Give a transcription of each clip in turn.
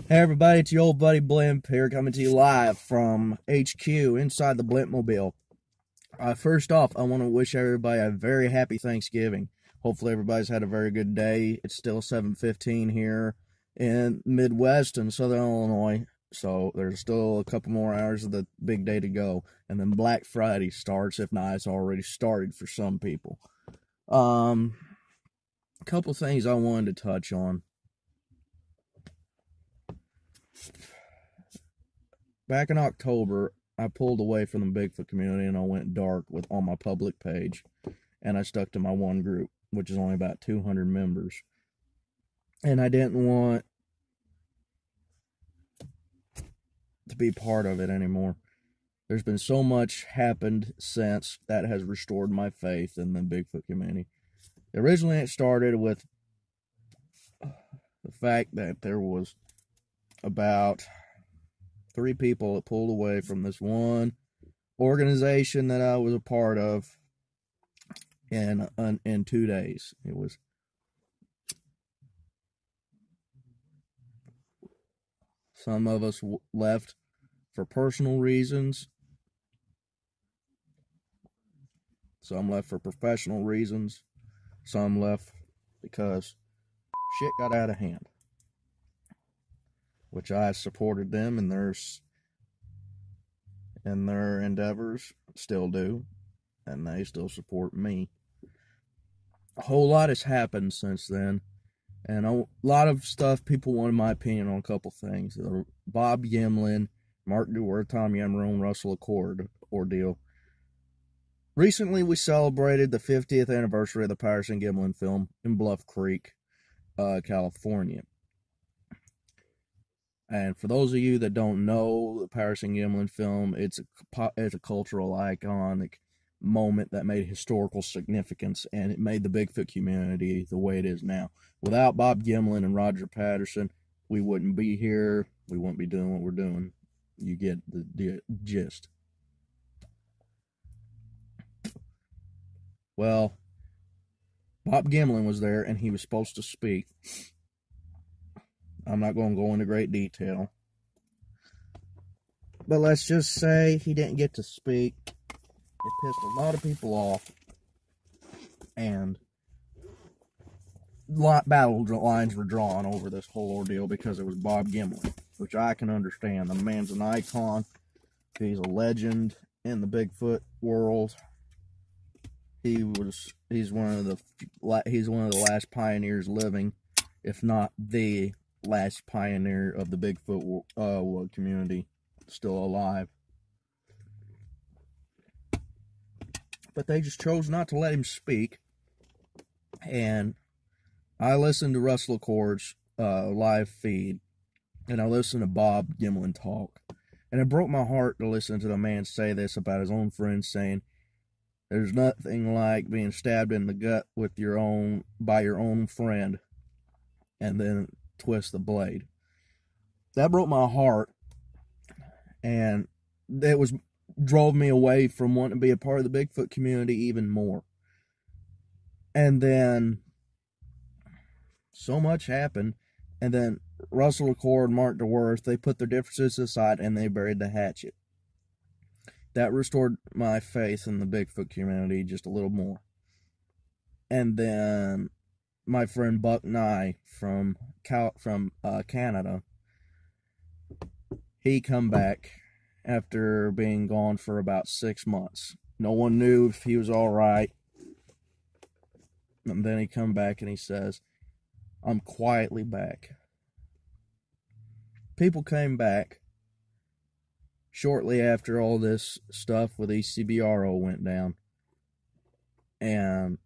Hey everybody, it's your old buddy Blimp here, coming to you live from HQ inside the Blimp mobile. First off, I want to wish everybody a very happy Thanksgiving. Hopefully everybody's had a very good day. It's still 7:15 here in Midwest and Southern Illinois, so there's still a couple more hours of the big day to go. And then Black Friday starts, if not, it's already started for some people. A couple things I wanted to touch on. Back in October, I pulled away from the Bigfoot community and I went dark on my public page, and I stuck to my one group, which is only about 200 members. And I didn't want to be part of it anymore. There's been so much happened since that has restored my faith in the Bigfoot community. Originally, it started with the fact that there was about 3 people that pulled away from this one organization that I was a part of in 2 days. It was some of us left for personal reasons, some left for professional reasons, some left because shit got out of hand, which I supported them in their endeavors, still do, and they still support me. A whole lot has happened since then, and a lot of stuff people wanted my opinion on a couple things. The Bob Gimlin, Mark Dewar, Tom Yemerone, Russell Accord ordeal. Recently, we celebrated the 50th anniversary of the Patterson Gimlin film in Bluff Creek, California. And for those of you that don't know the Patterson Gimlin film, it's a cultural iconic moment that made historical significance, and it made the Bigfoot community the way it is now. Without Bob Gimlin and Roger Patterson, we wouldn't be here. We wouldn't be doing what we're doing. You get the gist. Well, Bob Gimlin was there, and he was supposed to speak. I'm not going to go into great detail, but let's just say he didn't get to speak. It pissed a lot of people off, and battle lines were drawn over this whole ordeal because it was Bob Gimlin, which I can understand. The man's an icon. He's a legend in the Bigfoot world. He's one of the last pioneers living, if not the last pioneer of the Bigfoot community still alive. But they just chose not to let him speak. And I listened to Russell Accord's live feed, and I listened to Bob Gimlin talk. And it broke my heart to listen to the man say this about his own friends, saying, "There's nothing like being stabbed in the gut by your own friend, and then twist the blade." That broke my heart, and it drove me away from wanting to be a part of the Bigfoot community even more. And then so much happened, and then Russell Accord, Mark DeWorth, they put their differences aside and they buried the hatchet. That restored my faith in the Bigfoot community just a little more. And then my friend Buck Nye from Canada, he come back after being gone for about 6 months. No one knew if he was all right. And then he come back and he says, "I'm quietly back." People came back shortly after all this stuff with ECBRO went down. And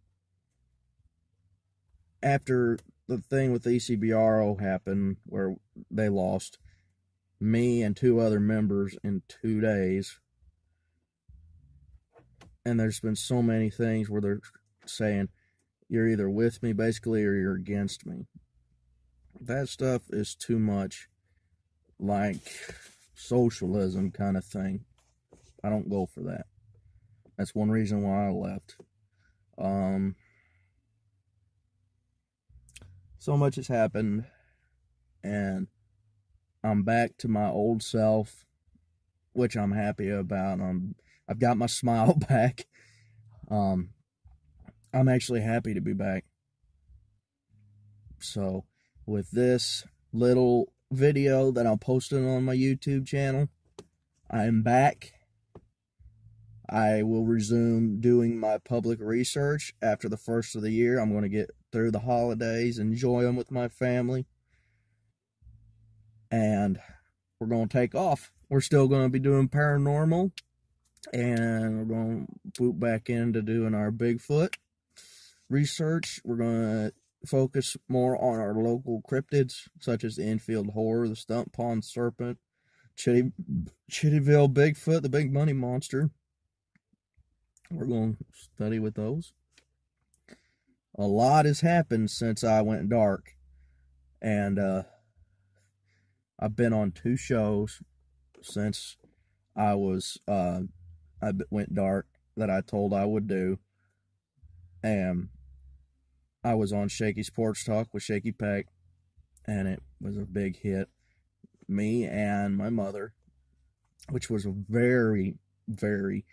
after the thing with ECBRO happened, where they lost me and 2 other members in 2 days, and there's been so many things where they're saying, "You're either with me, basically, or you're against me." That stuff is too much like socialism kind of thing. I don't go for that. That's one reason why I left. So much has happened, and I'm back to my old self, which I'm happy about. I've got my smile back. Um, I'm actually happy to be back. So, with this little video that I'm posting on my YouTube channel, I am back. I will resume doing my public research after the first of the year. I'm going to get through the holidays, enjoy them with my family, and we're going to take off. We're still going to be doing paranormal, and we're going to boot back into doing our Bigfoot research. We're going to focus more on our local cryptids, such as the infield horror, the stump pond serpent, Chittyville Bigfoot, the big money monster. We're going to study with those. A lot has happened since I went dark, and I've been on 2 shows since I went dark that I told I would do, and I was on Shaky Sports Talk with Shaky Peck, and it was a big hit. Me and my mother, which was a very, very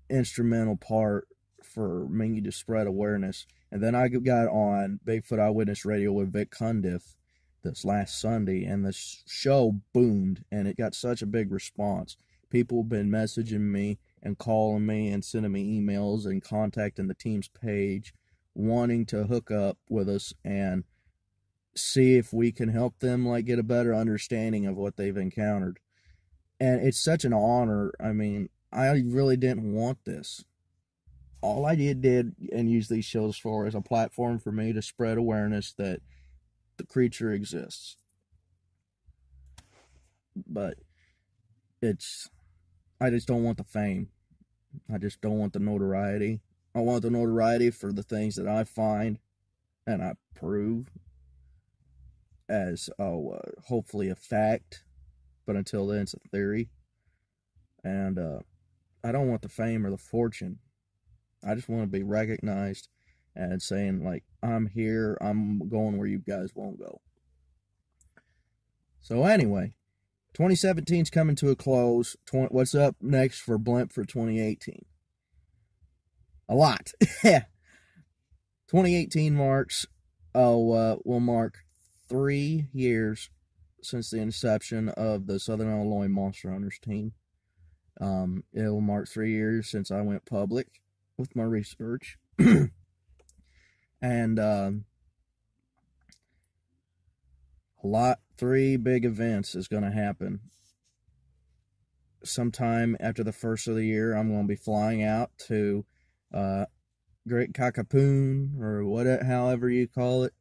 instrumental part for me to spread awareness. And then I got on Bigfoot Eyewitness Radio with Vic Cundiff this last Sunday, and the show boomed, and it got such a big response. People have been messaging me and calling me and sending me emails and contacting the team's page, wanting to hook up with us and see if we can help them get a better understanding of what they've encountered. And it's such an honor. I mean, I really didn't want this. All I did and use these shows for is a platform for me to spread awareness that the creature exists. But I just don't want the fame. I just don't want the notoriety. I want the notoriety for the things that I find and I prove as hopefully a fact. But until then, it's a theory. And I don't want the fame or the fortune. I just want to be recognized and saying, I'm here, I'm going where you guys won't go. So anyway, 2017's coming to a close. What's up next for Blimp for 2018? A lot. 2018 will mark 3 years since the inception of the Southern Illinois Monster Hunters team. It will mark 3 years since I went public with my research. And 3 big events is going to happen. Sometime after the first of the year, I'm going to be flying out to Great Cacapon, or however you call it,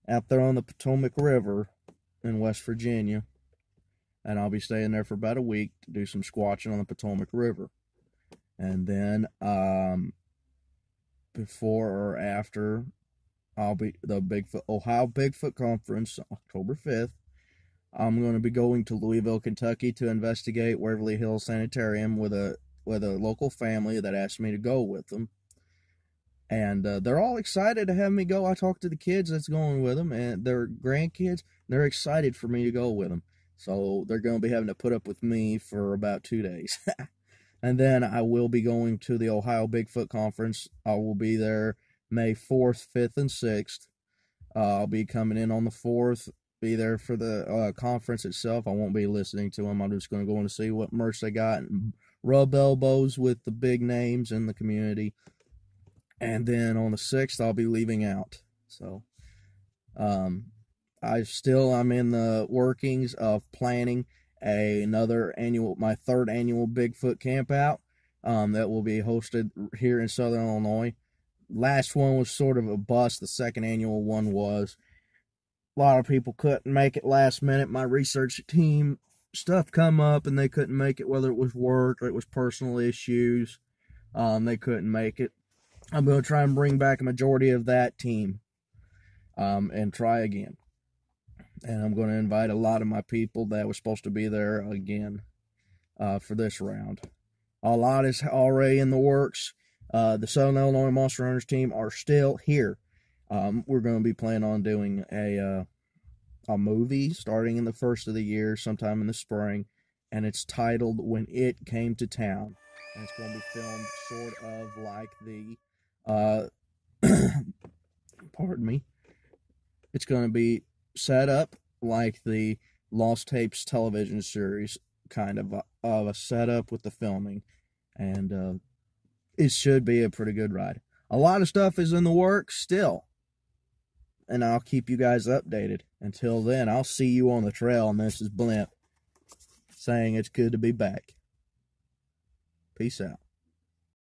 out there on the Potomac River in West Virginia. And I'll be staying there for about a week to do some squatching on the Potomac River. And then before or after, I'll be the Ohio Bigfoot Conference, October 5th. I'm going to be going to Louisville, Kentucky to investigate Waverly Hills Sanitarium with a local family that asked me to go with them. And they're all excited to have me go. I talked to the kids that's going with them, and their grandkids. They're excited for me to go with them. So they're going to be having to put up with me for about 2 days. And then I will be going to the Ohio Bigfoot Conference. I will be there May 4th, 5th, and 6th. I'll be coming in on the 4th, be there for the conference itself. I won't be listening to them. I'm just going to go in to see what merch they got and rub elbows with the big names in the community. And then on the 6th, I'll be leaving out. So I'm in the workings of planning my 3rd annual Bigfoot campout that will be hosted here in Southern Illinois. Last one was sort of a bust. The 2nd annual one was. A lot of people couldn't make it last minute. My research team stuff come up and they couldn't make it, whether it was work or it was personal issues. They couldn't make it. I'm going to try and bring back a majority of that team and try again. And I'm going to invite a lot of my people that were supposed to be there again for this round. A lot is already in the works. The Southern Illinois Monster Hunters team are still here. We're going to be planning on doing a movie starting in the first of the year, sometime in the spring, and it's titled When It Came to Town. And it's going to be filmed sort of like pardon me. It's going to be set up like the Lost Tapes television series, kind of a setup with the filming. And it should be a pretty good ride. A lot of stuff is in the works still, and I'll keep you guys updated. Until then, I'll see you on the trail, and this is Blimp saying it's good to be back. Peace out.